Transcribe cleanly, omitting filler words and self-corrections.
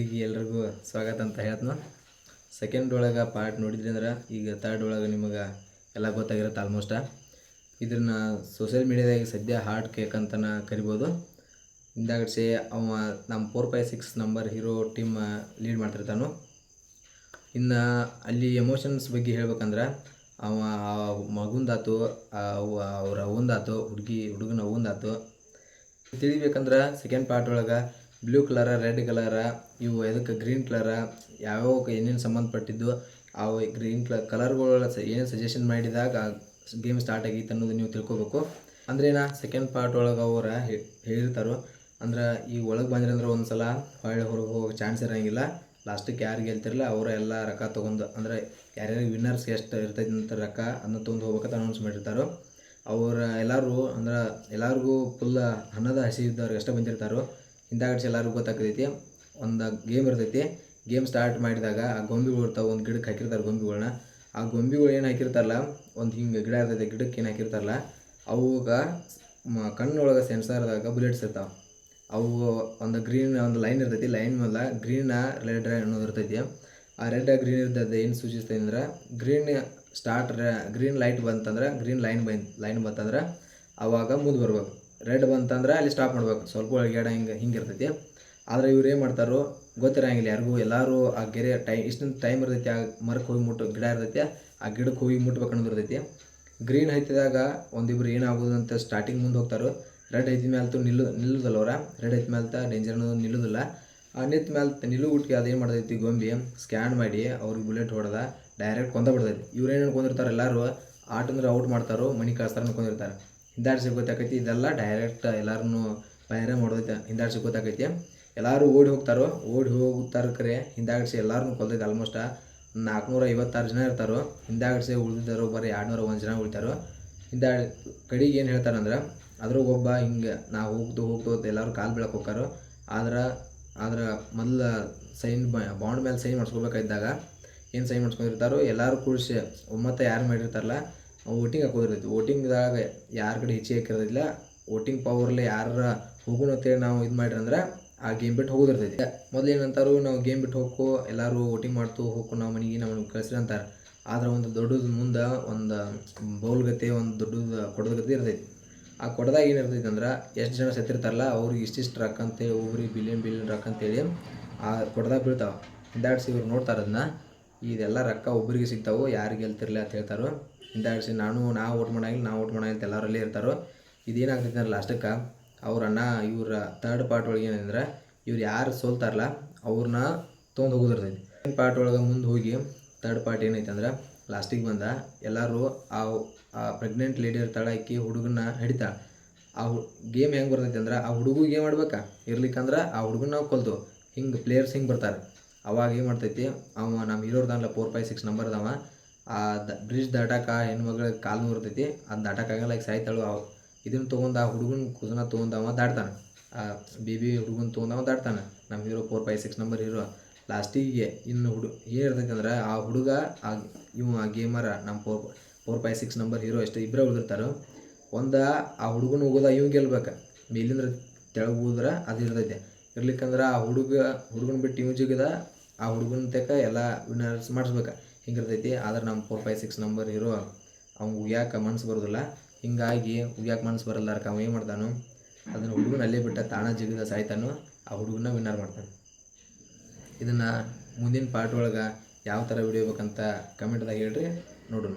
ಈಗ ಎಲ್ರಿಗೂ ಸ್ವಾಗತ ಅಂತ ಹೇಳ್ತನ. ಸೆಕೆಂಡ್ ಒಳಗೆ ಪಾರ್ಟ್ ನೋಡಿದ್ರಿ ಅಂದ್ರೆ ಈಗ ಥರ್ಡ್ ಒಳಗೆ ನಿಮಗೆ ಎಲ್ಲ ಗೊತ್ತಾಗಿರುತ್ತೆ ಆಲ್ಮೋಸ್ಟ್. ಇದನ್ನು ಸೋಷಿಯಲ್ ಮೀಡಿಯಾದಾಗ ಸದ್ಯ ಹಾರ್ಟ್ ಕೇಕ್ ಅಂತನ ಕರಿಬೋದು. ಹಿಂದಾಗಡ್ಸಿ ಅವ ನಮ್ಮ 456 ನಂಬರ್ ಹೀರೋ ಟೀಮ್ ಲೀಡ್ ಮಾಡ್ತಿರ್ತಾನು. ಇನ್ನು ಅಲ್ಲಿ ಎಮೋಷನ್ಸ್ ಬಗ್ಗೆ ಹೇಳ್ಬೇಕಂದ್ರೆ ಅವ ಮಗುಂದಾತು, ಅವ್ರ ಅವಂದಾತು, ಹುಡುಗನ ಅವಂದಾತು ತಿಳಿಬೇಕಂದ್ರೆ ಸೆಕೆಂಡ್ ಪಾರ್ಟ್ ಒಳಗೆ ಬ್ಲೂ ಕಲರ, ರೆಡ್ ಕಲರ, ಇವು ಎದಕ್ಕೆ ಗ್ರೀನ್ ಕಲರ, ಯಾವ್ಯಾವ ಏನೇನು ಸಂಬಂಧಪಟ್ಟಿದ್ದು ಅವು ಗ್ರೀನ್ ಕಲರ್ಗಳು ಏನು ಸಜೆಷನ್ ಮಾಡಿದಾಗ ಗೇಮ್ ಸ್ಟಾರ್ಟ್ ಆಗೈತೆ ಅನ್ನೋದು ನೀವು ತಿಳ್ಕೊಬೇಕು. ಅಂದ್ರೇನ ಸೆಕೆಂಡ್ ಪಾರ್ಟ್ ಒಳಗೆ ಅವ್ರು ಹೇಳಿರ್ತಾರೋ ಅಂದ್ರೆ ಈಗ ಒಳಗೆ ಬಂದ್ರೆ ಅಂದ್ರೆ ಒಂದು ಸಲ ಹೊಳ್ಳಿ ಹೊರಗೆ ಹೋಗೋ ಚಾನ್ಸ್ ಇರೋಂಗಿಲ್ಲ. ಲಾಸ್ಟಿಗೆ ಯಾರು ಗೆಲ್ತಿರಲ್ಲ ಅವರ ಎಲ್ಲ ರೊಕ್ಕ ತೊಗೊಂಡು ಅಂದರೆ ಯಾರ್ಯಾರಿಗೆ ವಿನ್ನರ್ಸ್ ಎಷ್ಟು ಇರ್ತೈತೆ ಅಂತ ರೊಕ್ಕ ಅದನ್ನ ತೊಗೊಂಡು ಹೋಗ್ಬೇಕಂತ ಅನೌನ್ಸ್ ಮಾಡಿರ್ತಾರೋ. ಅವ್ರು ಎಲ್ಲರೂ ಅಂದ್ರೆ ಎಲ್ಲರಿಗೂ ಫುಲ್ ಹಣದ ಹಸಿ ಇದ್ದವ್ರಿಗೆ ಅಷ್ಟೇ ಬಂದಿರ್ತಾರೋ. ಹಿಂದಾಗಡ್ಸಿ ಎಲ್ಲರಿಗೂ ಗೊತ್ತಾಗ್ತೈತಿ ಒಂದು ಗೇಮ್ ಇರ್ತೈತಿ. ಗೇಮ್ ಸ್ಟಾರ್ಟ್ ಮಾಡಿದಾಗ ಆ ಗೊಂಬೆಗಳು ಇರ್ತಾವೆ, ಒಂದು ಗಿಡಕ್ಕೆ ಹಾಕಿರ್ತಾರೆ ಗೊಂಬೆಗಳನ್ನ. ಆ ಗೊಂಬೆಗಳು ಏನು ಹಾಕಿರ್ತಾರಲ್ಲ, ಒಂದು ಹಿಂಗೆ ಗಿಡ ಇರ್ತೈತಿ, ಗಿಡಕ್ಕೆ ಏನು ಹಾಕಿರ್ತಾರಲ್ಲ ಅವಾಗ ಕಣ್ಣೊಳಗೆ ಸೆನ್ಸರ್ದಾಗ ಬುಲೆಟ್ಸ್ ಇರ್ತಾವೆ. ಅವು ಒಂದು ಗ್ರೀನ್ ಒಂದು ಲೈನ್ ಇರ್ತೈತಿ, ಲೈನ್ ಮೇಲೆ ಗ್ರೀನ್ ರೆಡ್ ಅನ್ನೋದು ಇರ್ತೈತಿ. ಆ ರೆಡ್ ಗ್ರೀನ್ ಇರ್ತದೆ ಏನು ಸೂಚಿಸ್ತೈತೆ ಅಂದ್ರೆ ಗ್ರೀನ್ ಲೈಟ್ ಬಂತಂದ್ರೆ ಲೈನ್ ಬಂತಂದ್ರೆ ಅವಾಗ ಮುಂದೆ ಬರ್ಬೇಕು. ರೆಡ್ ಬಂತಂದ್ರೆ ಅಲ್ಲಿ ಸ್ಟಾಪ್ ಮಾಡ್ಬೇಕು, ಸ್ವಲ್ಪ ಒಳಗಡೆ ಹಿಂಗೆ ಇರ್ತೈತಿ. ಆದರೆ ಇವ್ರು ಏನು ಮಾಡ್ತಾರೋ ಗೊತ್ತಿರಂಗಿಲ್ಲ ಯಾರಿಗೂ. ಎಲ್ಲರೂ ಆ ಗೆರೆ ಇಷ್ಟೊಂದು ಟೈಮ್ ಇರ್ತೈತಿ, ಆ ಮರಕ್ಕೆ ಹೋಗಿ ಗಿಡ ಇರ್ತೈತಿ, ಆ ಗಿಡಕ್ಕೆ ಹೋಗಿ ಮುಟ್ಬೇಕು ಅನ್ನೋದು ಇರ್ತೈತಿ. ಗ್ರೀನ್ ಹತ್ತಿದಾಗ ಒಂದಿಬ್ರು ಏನಾಗೋದು ಅಂತ ಸ್ಟಾರ್ಟಿಂಗ್ ಮುಂದೆ ಹೋಗ್ತಾರೋ. ರೆಡ್ ಐತಿ ಮೇಲೆ ನಿಲ್ಲುದಲ್ಲ ಅವರ, ರೆಡ್ ಐತಿ ಮೇಲೆ ಡೇಂಜರ್ ಅನ್ನೋದು ನಿಲ್ಲುದಿಲ್ಲ. ಆ ನಿಂತ ಮೇಲೆ ನಿಲ್ಲುಗುಟ್ಟಿಗೆ ಅದೇನು ಮಾಡ್ತೈತಿ ಗೊಂಬಿ ಸ್ಕ್ಯಾನ್ ಮಾಡಿ ಅವ್ರಿಗೆ ಬುಲೆಟ್ ಹೊಡೆದ ಡೈರೆಕ್ಟ್ ಕೊಂದ ಬಿಡ್ತೈತಿ. ಇವ್ರೇನು ಅನ್ಕೊಂಡಿರ್ತಾರೆ ಎಲ್ಲರೂ ಆಟ ಅಂದ್ರೆ ಔಟ್ ಮಾಡ್ತಾರೋ, ಮನೆ ಕಳಿಸ್ತಾರೆ ಅನ್ಕೊಂಡಿರ್ತಾರೆ. ಹಿಂದಾಡ್ಸಿ ಗೊತ್ತಾಕೈತಿ ಇದೆಲ್ಲ ಡೈರೆಕ್ಟ್ ಎಲ್ಲರೂ ಫೈರೇ ಮಾಡೋದೈತೆ. ಹಿಂದಾಡ್ಸಿ ಗೊತ್ತಾಕೈತಿ ಎಲ್ಲರೂ ಓಡಿ ಹೋಗ್ತಾರೆ ಕರೆ ಹಿಂದಾಗಡ್ಸಿ ಎಲ್ಲರೂ ಕೊಲ್ತೈತೆ. ಆಲ್ಮೋಸ್ಟ್ 456 ಜನ ಇರ್ತಾರೋ. ಹಿಂದಾಗಡ್ಸಿ ಉಳಿದಿದ್ದಾರೋ ಬರೀ 201 ಜನ ಉಳಿತಾರೋ. ಕಡೆಗೆ ಏನು ಹೇಳ್ತಾರಂದ್ರೆ ಅದ್ರಾಗ ಒಬ್ಬ ಹಿಂಗೆ ನಾವು ಹೋಗ್ತು ಎಲ್ಲರೂ ಕಾಲು ಬೀಳಕ್ಕೆ ಹೋಗ್ತಾರೋ. ಆದ್ರೆ ಮೊದಲು ಬಾಂಡ್ ಮೇಲೆ ಸೈನ್ ಮಾಡಿಸ್ಕೋಬೇಕಾಗಿದ್ದಾಗ ಏನು ಸೈನ್ ಮಾಡಿಸ್ಕೊಂಡಿರ್ತಾರೋ ಎಲ್ಲರೂ ಕೂಡಿಸಿ ಒಮ್ಮತ ಯಾರು ಮಾಡಿರ್ತಾರಲ್ಲ ವೋಟಿಂಗ್ ಹಾಕೋದಿರ್ತೈತಿ. ವೋಟಿಂಗ್ದಾಗ ಯಾರ ಕಡೆ ಹೆಚ್ಚಿಗೆ ಹಾಕಿರೋದಿಲ್ಲ, ವೋಟಿಂಗ್ ಪವರ್ಲಿ ಯಾರು ಹೋಗೋಣ ಅಂತೇಳಿ ನಾವು ಇದು ಮಾಡಿರಂದ್ರೆ ಆ ಗೇಮ್ ಬಿಟ್ಟು ಹೋಗೋದಿರ್ತೈತಿ. ಮೊದಲು ಏನಂತಾರೋ ನಾವು ಗೇಮ್ ಬಿಟ್ಟು ಹೋಗೋ ಎಲ್ಲರೂ ವೋಟಿಂಗ್ ಮಾಡ್ತು ಹೋಗು ನಾವು ಮನೆಗೆ ನಮ್ಮನ್ನು ಕಳಿಸ್ರಿ ಅಂತಾರೆ. ಆದ್ರೆ ಒಂದು ದೊಡ್ಡದು ಮುಂದೆ ಒಂದು ಬೌಲ್ ಗತಿ ಒಂದು ದೊಡ್ಡದು ಕೊಡದ ಗತಿ ಇರ್ತೈತಿ. ಆ ಕೊಡದಾಗ ಏನಿರ್ತೈತಿ ಅಂದ್ರೆ ಎಷ್ಟು ಜನ ಸತ್ತಿರ್ತಾರಲ್ಲ ಅವ್ರಿಗೆ ಇಷ್ಟಿಷ್ಟು ರೊಕ್ಕ ಅಂತೇಳಿ ಒಬ್ರಿಗೆ ಬಿಲಿಯನ್ ರೊಕ್ಕ ಅಂತೇಳಿ ಆ ಕೊಡದಾಗ ಬೀಳ್ತಾವೆ. ಹಿಂದಾಡ್ಸಿ ಇವ್ರು ನೋಡ್ತಾರೆ ಅದನ್ನ, ಇದೆಲ್ಲ ರೊಕ್ಕ ಒಬ್ಬರಿಗೆ ಸಿಗ್ತಾವೆ, ಯಾರಿಗೆ ಗೆಲ್ತಿರಲಿಲ್ಲ ಅಂತ ಹೇಳ್ತಾರೋ. ಹಿಂದಾಡ್ಸಿ ನಾವು ಓಟ್ ಮಾಡಂಗಿಲ್ಲ ಅಂತ ಎಲ್ಲರಲ್ಲೇ ಇರ್ತಾರೋ. ಇದೇನಾಗ್ತೈತೆ ಅಂದ್ರೆ ಲಾಸ್ಟಕ್ಕೆ ಅವ್ರನ್ನ ಇವ್ರ ಥರ್ಡ್ ಪಾರ್ಟ್ ಒಳಗೆ ಏನಂದ್ರೆ ಇವ್ರು ಯಾರು ಸೋಲ್ತಾರಲ್ಲ ಅವ್ರನ್ನ ತೊಗೊಂಡು ಹೋಗೋದಿರ್ತೈತಿ. ಸೆಕೆಂಡ್ ಪಾರ್ಟ್ ಒಳಗೆ ಮುಂದೆ ಹೋಗಿ ಥರ್ಡ್ ಪಾರ್ಟ್ ಏನೈತೆ ಅಂದ್ರೆ ಲಾಸ್ಟಿಗೆ ಬಂದ ಎಲ್ಲರೂ ಆ ಪ್ರೆಗ್ನೆಂಟ್ ಲೇಡಿ ಇರ್ತಾಳೆ, ಆಕಿ ಹುಡುಗನ್ನ ಹಿಡಿತಾಳೆ. ಆ ಗೇಮ್ ಹೆಂಗೆ ಬರ್ತೈತಿ ಅಂದ್ರೆ ಆ ಹುಡುಗಿಗೆ ಏನು ಮಾಡ್ಬೇಕಾ ಇರ್ಲಿಕ್ಕಂದ್ರೆ ಆ ಹುಡುಗನ ನಾವು ಕೊಲ್ತು ಹಿಂಗೆ ಪ್ಲೇಯರ್ಸ್ ಹಿಂಗೆ ಬರ್ತಾರೆ. ಅವಾಗ ಏನು ಮಾಡ್ತೈತಿ ಅವ ನಮ್ಮ ಹೀರೋರ್ದಾನಲ್ಲ 456 ನಂಬರ್ ಅದಾವ. ಆ ಬ್ರಿಡ್ಜ್ ದಾಟಾಕ ಹೆಣ್ಮಗಳಿಗೆ ಕಾಲು ಇರ್ತೈತಿ, ಅದು ದಾಟಕ್ಕಾಗಲ್ಲ, ಈಗ ಸಾಯ್ತಾಳು. ಇದನ್ನು ತೊಗೊಂಡು ಆ ಹುಡುಗನ ಕುಸನ ತೊಗೊಂಡವ ದಾಟ್ತಾನೆ, ಆ ಬೇಬಿ ಹುಡುಗನ ತೊಗೊಂಡವ ದಾಟ್ತಾನೆ ನಮ್ಮ ಹೀರೋ 456 ನಂಬರ್ ಹೀರೋ. ಲಾಸ್ಟಿಗೆ ಇನ್ನು ಏನಿರ್ತೈತಿ ಅಂದ್ರೆ ಆ ಹುಡುಗ ಆ ಗೇಮರ ನಮ್ಮ 456 ನಂಬರ್ ಹೀರೋ ಎಷ್ಟು ಇಬ್ಬರೇ ಉಳಿದಿರ್ತಾರೋ. ಆ ಹುಡುಗನ ಹೋಗೋದ ಇವ್ ಗೆಲ್ಬೇಕು, ಮೇಲಿಂದ್ರೆ ತೆಳಗೆ ಹೋದ್ರೆ ಅದು ಇರ್ತೈತೆ. ಇರ್ಲಿಕ್ಕಂದ್ರೆ ಆ ಹುಡುಗನ ಬಿಟ್ಟು ಇವ್ ಜಿಗದ ಆ ಹುಡುಗನ ತಕ್ಕ ಎಲ್ಲ ವಿನ್ನರ್ಸ್ ಮಾಡಿಸ್ಬೇಕು, ಹಿಂಗಿರ್ತೈತಿ. ಆದ್ರೆ ನಮ್ಮ 456 ನಂಬರ್ ಹೀರೋ ಅವ್ನು ಉಗ್ಯಾಕೆ ಮನ್ಸು ಬರೋದಿಲ್ಲ. ಹಿಂಗಾಗಿ ಉಗ್ಯಾಕೆ ಮನ್ಸು ಬರಲ್ಲಾರಕ್ಕೆ ಅವ ಏನು ಮಾಡ್ತಾನೋ ಅದನ್ನು ಹುಡುಗನ ಅಲ್ಲೇ ಬಿಟ್ಟ ತಾಣ ಜಿಗಿದ ಸಾಯ್ತಾನೋ, ಆ ಹುಡುಗನ ವಿನ್ನರ್ ಮಾಡ್ತಾನೆ. ಇದನ್ನು ಮುಂದಿನ ಪಾರ್ಟ್ ಒಳಗೆ ಯಾವ ಥರ ವಿಡಿಯೋ ಬೇಕಂತ ಕಮೆಂಟ್ದಾಗ ಹೇಳ್ರಿ, ನೋಡೋಣ.